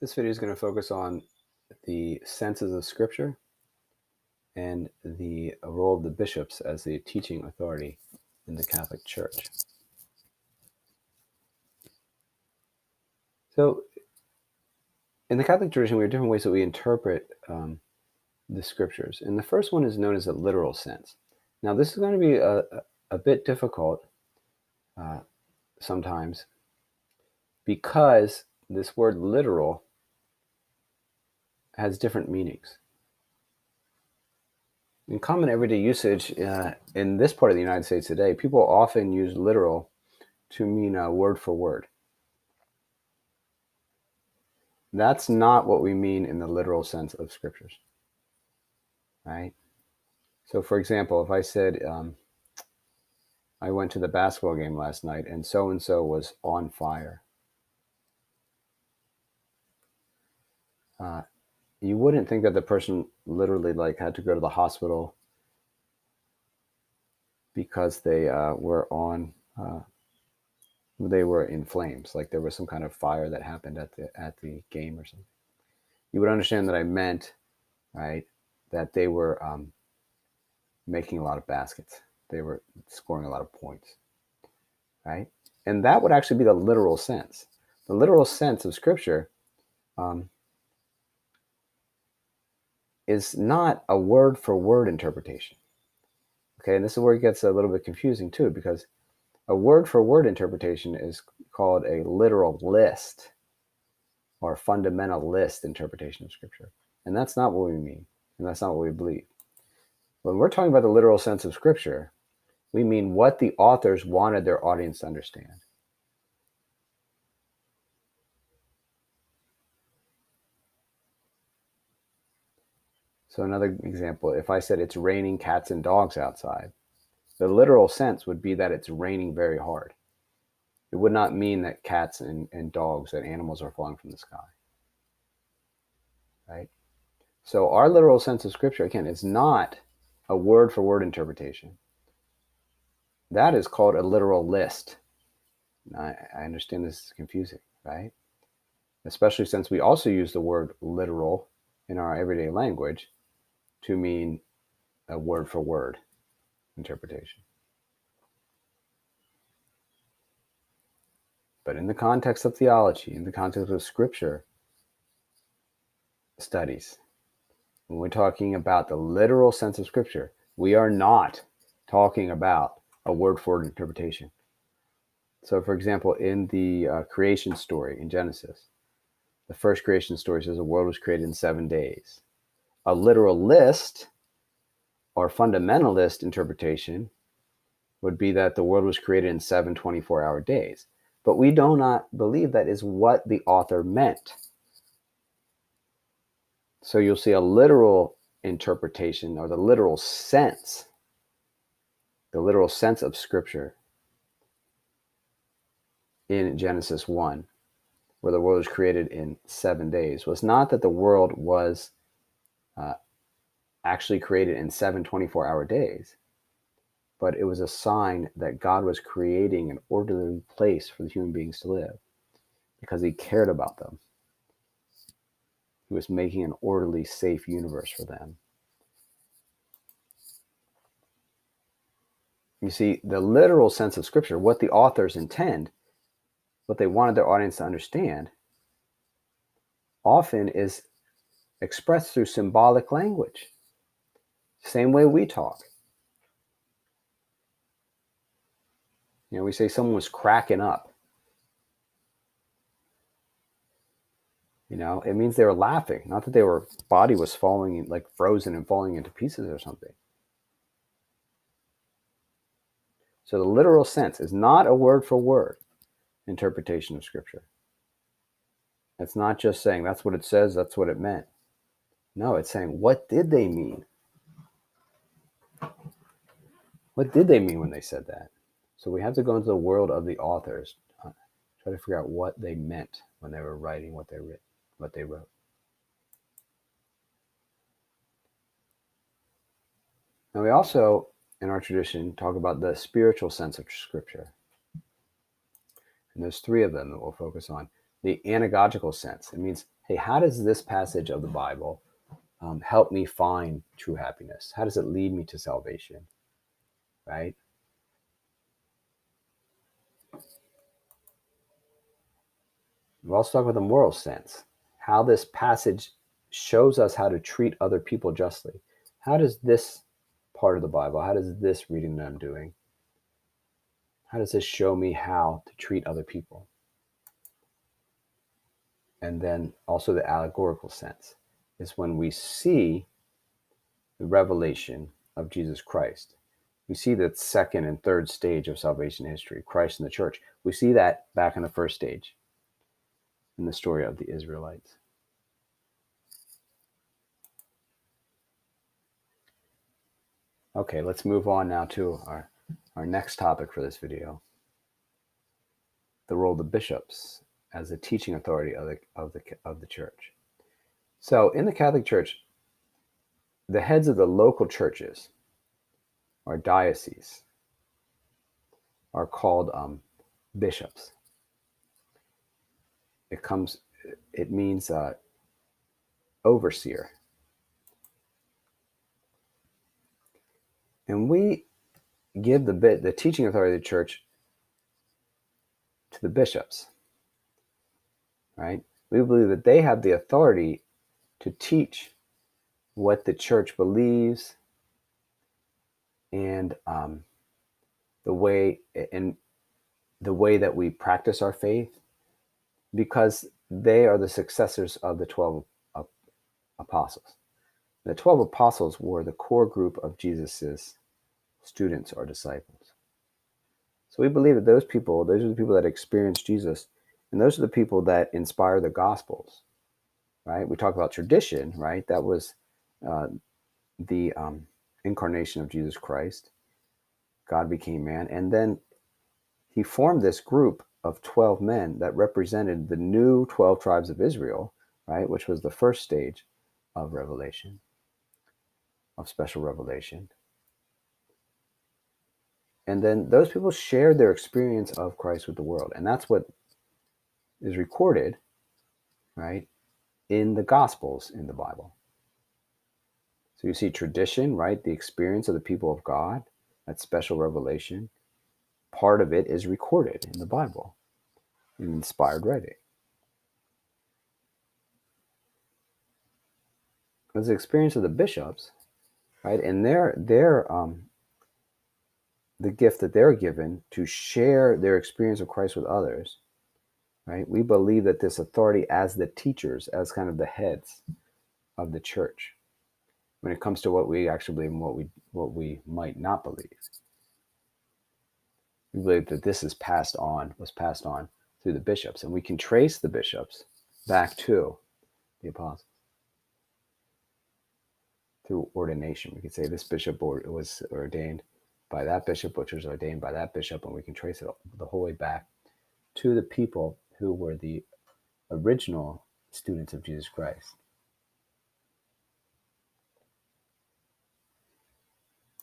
This video is going to focus on the senses of Scripture and the role of the bishops as the teaching authority in the Catholic Church. So, in the Catholic tradition, we have different ways that we interpret the Scriptures. And the first one is known as a literal sense. Now, this is going to be a bit difficult sometimes because this word literal has different meanings. In common everyday usage in this part of the United States today, people often use literal to mean word for word. That's not what we mean in the literal sense of Scriptures, right? So, for example, if I said, I went to the basketball game last night and so was on fire, you wouldn't think that the person literally had to go to the hospital because they were in flames, like there was some kind of fire that happened at the game or something. You would understand that I meant, right, that they were making a lot of baskets. They were scoring a lot of points, right? And that would actually be the literal sense. The literal sense of Scripture is not a word-for-word interpretation. Okay, and this is where it gets a little bit confusing too, because a word-for-word interpretation is called a literalist or fundamentalist interpretation of Scripture. And that's not what we mean, and that's not what we believe. When we're talking about the literal sense of Scripture, we mean what the authors wanted their audience to understand. So another example, if I said it's raining cats and dogs outside, the literal sense would be that it's raining very hard. It would not mean that cats and dogs and animals are falling from the sky, right? So our literal sense of Scripture, again, is not a word-for-word interpretation. That is called a literalist. I understand this is confusing, right? Especially since we also use the word literal in our everyday language to mean a word-for-word interpretation. But in the context of theology, in the context of Scripture studies, when we're talking about the literal sense of Scripture, we are not talking about a word-for-word interpretation. So, for example, in the creation story in Genesis, the first creation story says the world was created in 7 days. A literalist or fundamentalist interpretation would be that the world was created in 7 24-hour days. But we do not believe that is what the author meant. So you'll see a literal interpretation, or the literal sense of Scripture in Genesis 1, where the world was created in 7 days, was not that the world was actually created in 7 24-hour days, but it was a sign that God was creating an orderly place for the human beings to live because He cared about them. He was making an orderly, safe universe for them. You see, the literal sense of Scripture, what the authors intend, what they wanted their audience to understand, often is expressed through symbolic language. Same way we talk. We say someone was cracking up. It means they were laughing, not that their body was falling, like frozen and falling into pieces or something. So the literal sense is not a word-for-word interpretation of Scripture. It's not just saying that's what it says, that's what it meant. No, it's saying, what did they mean? What did they mean when they said that? So we have to go into the world of the authors, try to figure out what they meant when they were writing what they wrote. Now we also, in our tradition, talk about the spiritual sense of Scripture. And there's 3 of them that we'll focus on. The anagogical sense. It means, hey, how does this passage of the Bible help me find true happiness? How does it lead me to salvation? Right? We're also talking about the moral sense, how this passage shows us how to treat other people justly. How does this part of the Bible, how does this reading that I'm doing, how does this show me how to treat other people? And then also the allegorical sense is when we see the revelation of Jesus Christ. We see the second and third stage of salvation history, Christ and the church. We see that back in the first stage in the story of the Israelites. Okay, let's move on now to our next topic for this video, the role of the bishops as a teaching authority of the church. So in the Catholic Church, the heads of the local churches, or dioceses, are called bishops. It means overseer. And we give the teaching authority of the church to the bishops, right? We believe that they have the authority to teach what the church believes and the way that we practice our faith, because they are the successors of the 12 apostles. The 12 apostles were the core group of Jesus's students or disciples. So we believe that those are the people that experienced Jesus, and those are the people that inspire the Gospels, right? We talk about tradition, right? That was the incarnation of Jesus Christ. God became man, and then he formed this group of 12 men that represented the new 12 tribes of Israel, right? Which was the first stage of revelation, of special revelation. And then those people shared their experience of Christ with the world. And that's what is recorded, right, in the Gospels in the Bible. So you see tradition, right, the experience of the people of God, that special revelation. Part of it is recorded in the Bible, in inspired writing. There's the experience of the bishops, right, and the gift that they're given to share their experience of Christ with others, right? We believe that this authority as the teachers, as kind of the heads of the church, when it comes to what we actually believe and what we might not believe, we believe that this was passed on through the bishops, and we can trace the bishops back to the apostles through ordination. We could say this bishop was ordained by that bishop, which was ordained by that bishop, and we can trace it the whole way back to the people who were the original students of Jesus Christ.